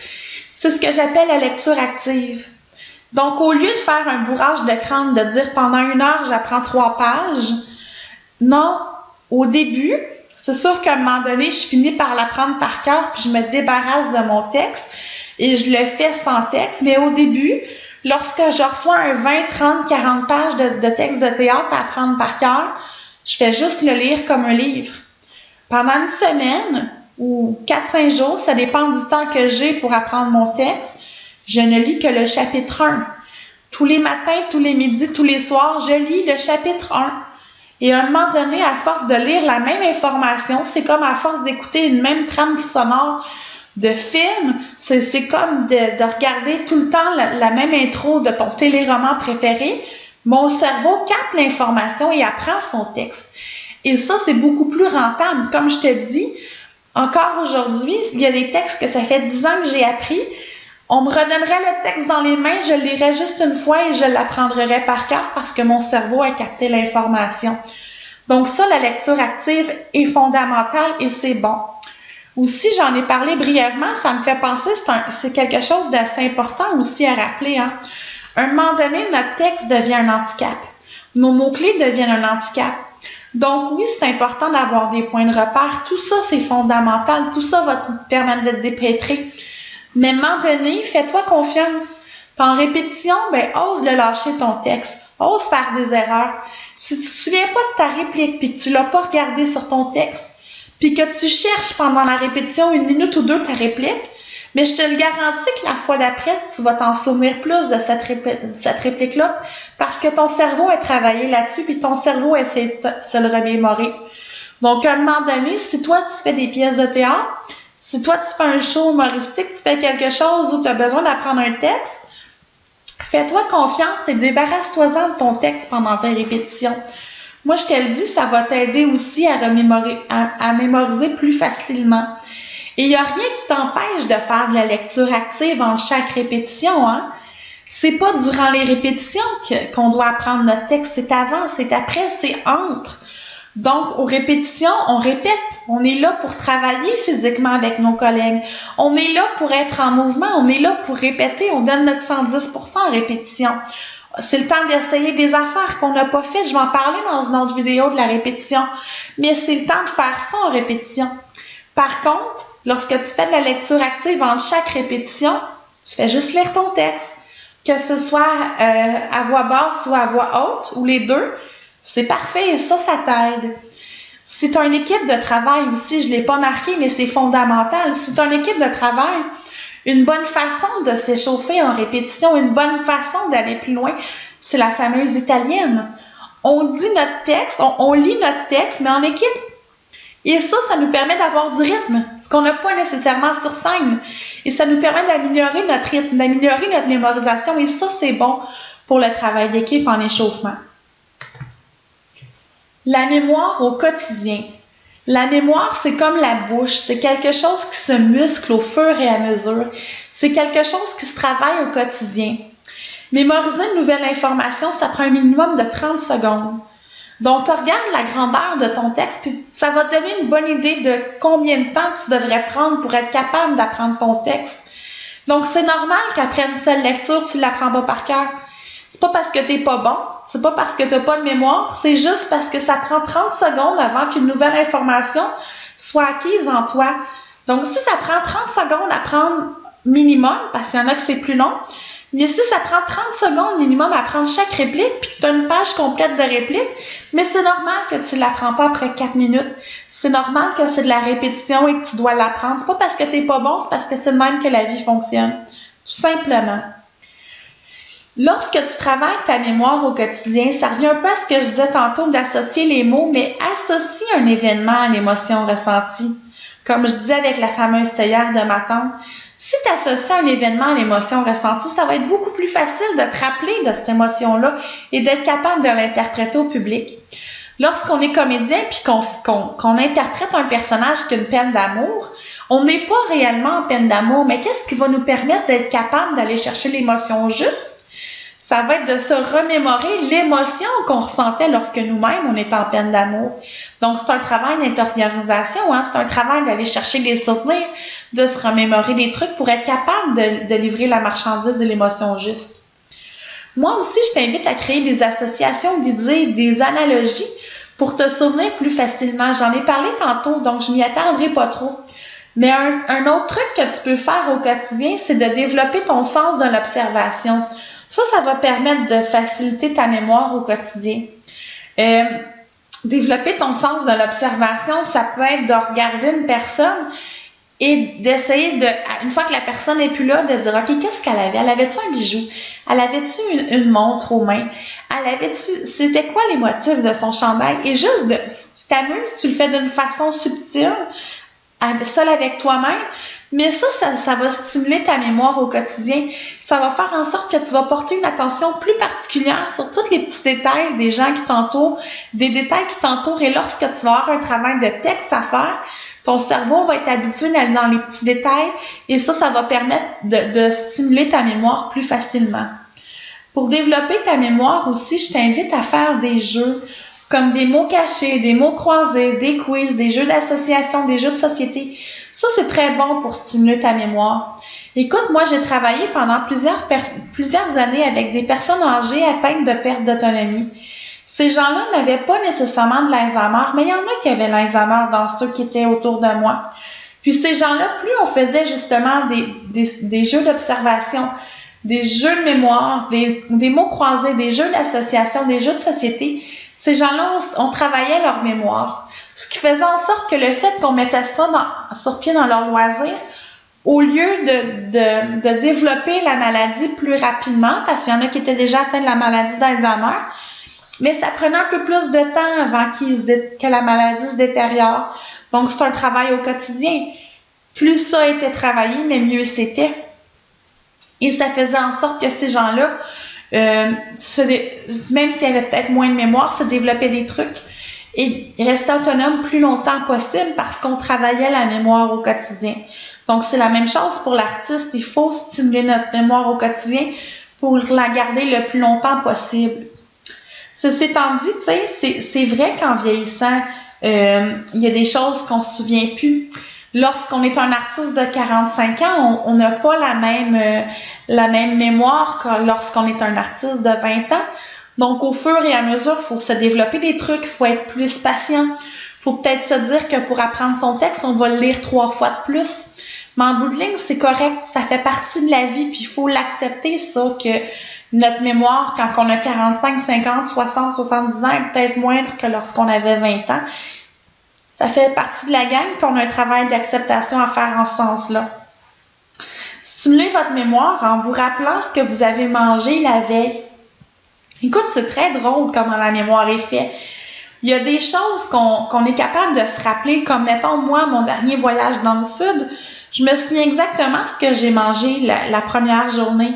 c'est ce que j'appelle la lecture active. Donc, au lieu de faire un bourrage de crâne, de dire pendant 1 heure, j'apprends 3 pages, non, au début, c'est sûr qu'à un moment donné, je finis par l'apprendre par cœur, puis je me débarrasse de mon texte, et je le fais sans texte, mais au début, lorsque je reçois un 20, 30, 40 pages de texte de théâtre à apprendre par cœur, je fais juste le lire comme un livre. Pendant une semaine, ou 4-5 jours, ça dépend du temps que j'ai pour apprendre mon texte, je ne lis que le chapitre 1. Tous les matins, tous les midis, tous les soirs, je lis le chapitre 1. Et à un moment donné, à force de lire la même information, c'est comme à force d'écouter une même trame sonore de film, c'est comme de regarder tout le temps la même intro de ton téléroman préféré. Mon cerveau capte l'information et apprend son texte. Et ça, c'est beaucoup plus rentable. Comme je te dis, encore aujourd'hui, il y a des textes que ça fait 10 ans que j'ai appris. On me redonnerait le texte dans les mains, je le lirais juste une fois et je l'apprendrais par cœur parce que mon cerveau a capté l'information. Donc ça, la lecture active est fondamentale et c'est bon. Aussi, j'en ai parlé brièvement, ça me fait penser, c'est quelque chose d'assez important aussi à rappeler. À un moment donné, notre texte devient un handicap. Nos mots-clés deviennent un handicap. Donc oui, c'est important d'avoir des points de repère. Tout ça, c'est fondamental. Tout ça va te permettre de te dépêtrer. Mais à un moment donné, fais-toi confiance. Puis en répétition, ose le lâcher ton texte. Ose faire des erreurs. Si tu ne te souviens pas de ta réplique puis que tu ne l'as pas regardé sur ton texte, puis que tu cherches pendant la répétition 1 minute ou 2 ta réplique, mais je te le garantis que la fois d'après, tu vas t'en souvenir plus de cette réplique-là parce que ton cerveau a travaillé là-dessus puis ton cerveau essaie de se le remémorer. Donc, à un moment donné, si toi, tu fais des pièces de théâtre, si toi, tu fais un show humoristique, tu fais quelque chose où tu as besoin d'apprendre un texte, fais-toi confiance et débarrasse-toi-en de ton texte pendant tes répétitions. Moi, je te le dis, ça va t'aider aussi à mémoriser plus facilement. Et il n'y a rien qui t'empêche de faire de la lecture active entre chaque répétition. Hein? C'est pas durant les répétitions qu'on doit apprendre notre texte, c'est avant, c'est après, c'est entre. Donc, aux répétitions, on répète. On est là pour travailler physiquement avec nos collègues. On est là pour être en mouvement. On est là pour répéter. On donne notre 110% en répétition. C'est le temps d'essayer des affaires qu'on n'a pas faites. Je vais en parler dans une autre vidéo de la répétition. Mais c'est le temps de faire ça en répétition. Par contre, lorsque tu fais de la lecture active entre chaque répétition, tu fais juste lire ton texte. Que ce soit à voix basse ou à voix haute, ou les deux, c'est parfait, ça t'aide. Si tu as une équipe de travail aussi, je ne l'ai pas marqué, mais c'est fondamental. Si tu as une équipe de travail, Une bonne façon de s'échauffer en répétition, une bonne façon d'aller plus loin, c'est la fameuse italienne. On dit notre texte, on lit notre texte, mais en équipe. Et ça nous permet d'avoir du rythme, ce qu'on n'a pas nécessairement sur scène. Et ça nous permet d'améliorer notre rythme, d'améliorer notre mémorisation. Et ça, c'est bon pour le travail d'équipe en échauffement. La mémoire au quotidien. La mémoire, c'est comme la bouche. C'est quelque chose qui se muscle au fur et à mesure. C'est quelque chose qui se travaille au quotidien. Mémoriser une nouvelle information, ça prend un minimum de 30 secondes. Donc, regarde la grandeur de ton texte, puis ça va te donner une bonne idée de combien de temps tu devrais prendre pour être capable d'apprendre ton texte. Donc, c'est normal qu'après une seule lecture, tu ne l'apprends pas par cœur. C'est pas parce que tu n'es pas bon, c'est pas parce que tu n'as pas de mémoire, c'est juste parce que ça prend 30 secondes avant qu'une nouvelle information soit acquise en toi. Donc, si ça prend 30 secondes à prendre minimum, parce qu'il y en a que c'est plus long, mais si ça prend 30 secondes minimum à prendre chaque réplique, puis que tu as une page complète de répliques, mais c'est normal que tu ne l'apprends pas après 4 minutes. C'est normal que c'est de la répétition et que tu dois l'apprendre. C'est pas parce que tu n'es pas bon, c'est parce que c'est de même que la vie fonctionne. Tout simplement. Lorsque tu travailles ta mémoire au quotidien, ça revient un peu à ce que je disais tantôt d'associer les mots, mais associe un événement à l'émotion ressentie. Comme je disais avec la fameuse théière de ma tante, si tu associes un événement à l'émotion ressentie, ça va être beaucoup plus facile de te rappeler de cette émotion-là et d'être capable de l'interpréter au public. Lorsqu'on est comédien puis qu'on interprète un personnage qui a une peine d'amour, on n'est pas réellement en peine d'amour, mais qu'est-ce qui va nous permettre d'être capable d'aller chercher l'émotion juste? Ça va être de se remémorer l'émotion qu'on ressentait lorsque nous-mêmes, on était en peine d'amour. Donc, c'est un travail d'intériorisation, c'est un travail d'aller chercher des souvenirs, de se remémorer des trucs pour être capable de livrer la marchandise de l'émotion juste. Moi aussi, je t'invite à créer des associations d'idées, des analogies pour te souvenir plus facilement. J'en ai parlé tantôt, donc je m'y attardrai pas trop. Mais un autre truc que tu peux faire au quotidien, c'est de développer ton sens de l'observation. Ça va permettre de faciliter ta mémoire au quotidien. Développer ton sens de l'observation, ça peut être de regarder une personne et d'essayer une fois que la personne n'est plus là, de dire, OK, qu'est-ce qu'elle avait? Elle avait-tu un bijou? Elle avait-tu une montre aux mains? C'était quoi les motifs de son chandail? Et juste, tu t'amuses, tu le fais d'une façon subtile, seul avec toi-même, mais ça va stimuler ta mémoire au quotidien. Ça va faire en sorte que tu vas porter une attention plus particulière sur tous les petits détails des gens qui t'entourent, des détails qui t'entourent. Et lorsque tu vas avoir un travail de texte à faire, ton cerveau va être habitué d'aller dans les petits détails et ça va permettre de stimuler ta mémoire plus facilement. Pour développer ta mémoire aussi, je t'invite à faire des jeux comme des mots cachés, des mots croisés, des quiz, des jeux d'association, des jeux de société. Ça, c'est très bon pour stimuler ta mémoire. Écoute, moi, j'ai travaillé pendant plusieurs années avec des personnes âgées atteintes de perte d'autonomie. Ces gens-là n'avaient pas nécessairement de l'Alzheimer, mais il y en a qui avaient l'Alzheimer dans ceux qui étaient autour de moi. Puis ces gens-là, plus on faisait justement des jeux d'observation, des jeux de mémoire, des mots croisés, des jeux d'association, des jeux de société, ces gens-là, on travaillait leur mémoire. Ce qui faisait en sorte que le fait qu'on mettait ça sur pied dans leur loisir, au lieu de développer la maladie plus rapidement, parce qu'il y en a qui étaient déjà atteints de la maladie d'Alzheimer, mais ça prenait un peu plus de temps avant que la maladie se détériore. Donc, c'est un travail au quotidien. Plus ça était travaillé, mais mieux c'était. Et ça faisait en sorte que ces gens-là, même s'il y avait peut-être moins de mémoire, se développaient des trucs et restaient autonomes plus longtemps possible parce qu'on travaillait la mémoire au quotidien. Donc, c'est la même chose pour l'artiste. Il faut stimuler notre mémoire au quotidien pour la garder le plus longtemps possible. Ceci étant dit, tu sais, c'est vrai qu'en vieillissant, il y a des choses qu'on ne se souvient plus. Lorsqu'on est un artiste de 45 ans, on n'a pas la même mémoire que lorsqu'on est un artiste de 20 ans. Donc, au fur et à mesure, il faut se développer des trucs, il faut être plus patient. Il faut peut-être se dire que pour apprendre son texte, on va le lire 3 fois de plus. Mais en bout de ligne, c'est correct, ça fait partie de la vie, puis il faut l'accepter, ça, que notre mémoire, quand on a 45, 50, 60, 70 ans, est peut-être moindre que lorsqu'on avait 20 ans. Ça fait partie de la gang, puis on a un travail d'acceptation à faire en ce sens-là. Stimulez votre mémoire en vous rappelant ce que vous avez mangé la veille. Écoute, c'est très drôle comment la mémoire est faite. Il y a des choses qu'on est capable de se rappeler, comme mettons moi, mon dernier voyage dans le sud, je me souviens exactement ce que j'ai mangé la première journée.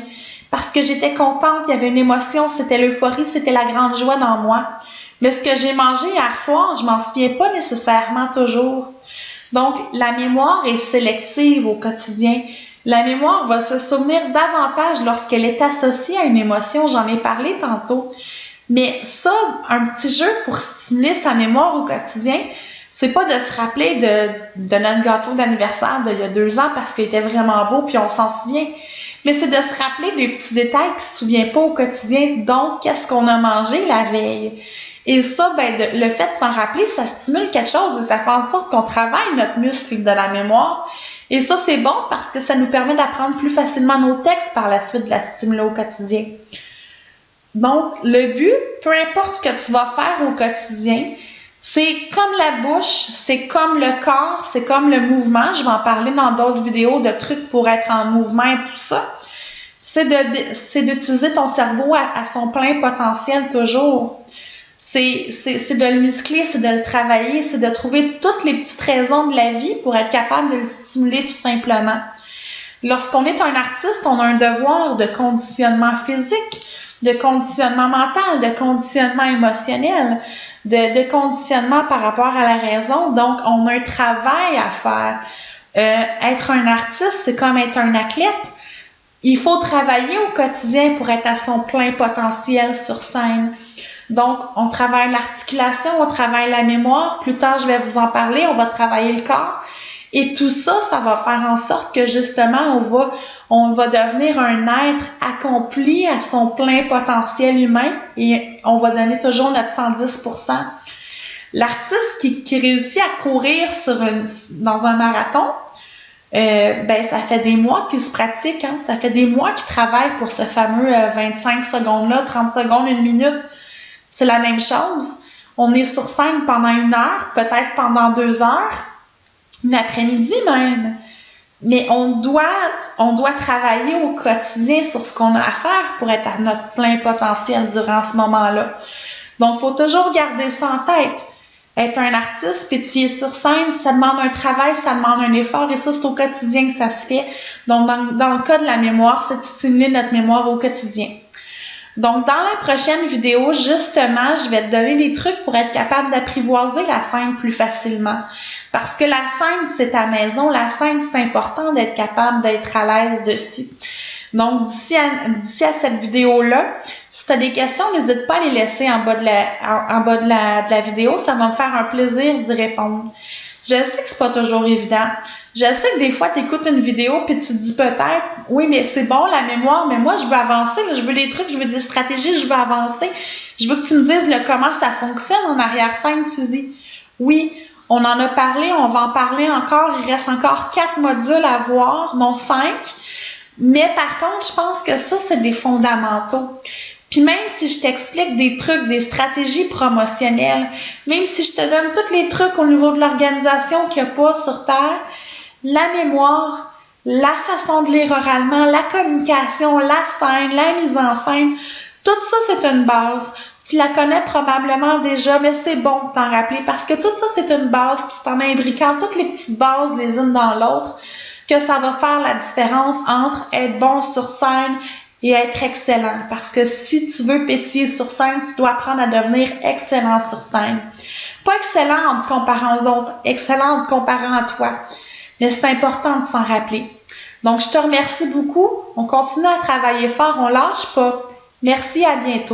Parce que j'étais contente, il y avait une émotion, c'était l'euphorie, c'était la grande joie dans moi. Mais ce que j'ai mangé hier soir, je m'en souviens pas nécessairement toujours. Donc, la mémoire est sélective au quotidien. La mémoire va se souvenir davantage lorsqu'elle est associée à une émotion, j'en ai parlé tantôt. Mais ça, un petit jeu pour stimuler sa mémoire au quotidien, c'est pas de se rappeler de notre gâteau d'anniversaire d'il y a 2 ans parce qu'il était vraiment beau puis on s'en souvient. Mais c'est de se rappeler des petits détails qui se souvient pas au quotidien. Donc, qu'est-ce qu'on a mangé la veille? Et ça, le fait de s'en rappeler, ça stimule quelque chose et ça fait en sorte qu'on travaille notre muscle de la mémoire. Et ça, c'est bon parce que ça nous permet d'apprendre plus facilement nos textes par la suite de la stimuler au quotidien. Donc, le but, peu importe ce que tu vas faire au quotidien, c'est comme la bouche, c'est comme le corps, c'est comme le mouvement. Je vais en parler dans d'autres vidéos de trucs pour être en mouvement et tout ça. C'est d'utiliser ton cerveau à son plein potentiel toujours. C'est de le muscler, c'est de le travailler, c'est de trouver toutes les petites raisons de la vie pour être capable de le stimuler tout simplement. Lorsqu'on est un artiste, on a un devoir de conditionnement physique, de conditionnement mental, de conditionnement émotionnel, de conditionnement par rapport à la raison. Donc, on a un travail à faire. Être un artiste, c'est comme être un athlète. Il faut travailler au quotidien pour être à son plein potentiel sur scène. Donc, on travaille l'articulation, on travaille la mémoire. Plus tard, je vais vous en parler. On va travailler le corps. Et tout ça, ça va faire en sorte que justement, on va devenir un être accompli à son plein potentiel humain et on va donner toujours notre 110%. L'artiste qui réussit à courir dans un marathon, ça fait des mois qu'il se pratique, hein? Ça fait des mois qu'il travaille pour ce fameux 25 secondes-là, 30 secondes, 1 minute. C'est la même chose. On est sur scène pendant 1 heure, peut-être pendant 2 heures, une après-midi même. Mais on doit travailler au quotidien sur ce qu'on a à faire pour être à notre plein potentiel durant ce moment-là. Donc, il faut toujours garder ça en tête. Être un artiste, pétiller sur scène, ça demande un travail, ça demande un effort, et ça, c'est au quotidien que ça se fait. Donc, dans le cas de la mémoire, c'est de stimuler notre mémoire au quotidien. Donc, dans la prochaine vidéo, justement, je vais te donner des trucs pour être capable d'apprivoiser la scène plus facilement. Parce que la scène, c'est ta maison. La scène, c'est important d'être capable d'être à l'aise dessus. Donc, d'ici à cette vidéo-là, si tu as des questions, n'hésite pas à les laisser en bas de la vidéo. Ça va me faire un plaisir d'y répondre. Je sais que c'est pas toujours évident. Je sais que des fois, tu écoutes une vidéo puis tu te dis peut-être, oui, mais c'est bon la mémoire, mais moi, je veux avancer, je veux des trucs, je veux des stratégies, je veux avancer. Je veux que tu me dises comment ça fonctionne en arrière-scène, Suzy. Oui, on en a parlé, on va en parler encore. Il reste encore 4 modules à voir, non 5. Mais par contre, je pense que ça, c'est des fondamentaux. Puis même si je t'explique des trucs, des stratégies promotionnelles, même si je te donne tous les trucs au niveau de l'organisation qu'il n'y a pas sur Terre, la mémoire, la façon de lire oralement, la communication, la scène, la mise en scène, tout ça, c'est une base. Tu la connais probablement déjà, mais c'est bon de t'en rappeler parce que tout ça, c'est une base, puis c'est en imbriquant toutes les petites bases les unes dans l'autre que ça va faire la différence entre être bon sur scène et être excellent. Parce que si tu veux pétiller sur scène, tu dois apprendre à devenir excellent sur scène. Pas excellent en te comparant aux autres, excellent en te comparant à toi. Mais c'est important de s'en rappeler. Donc, je te remercie beaucoup. On continue à travailler fort, on lâche pas. Merci, à bientôt.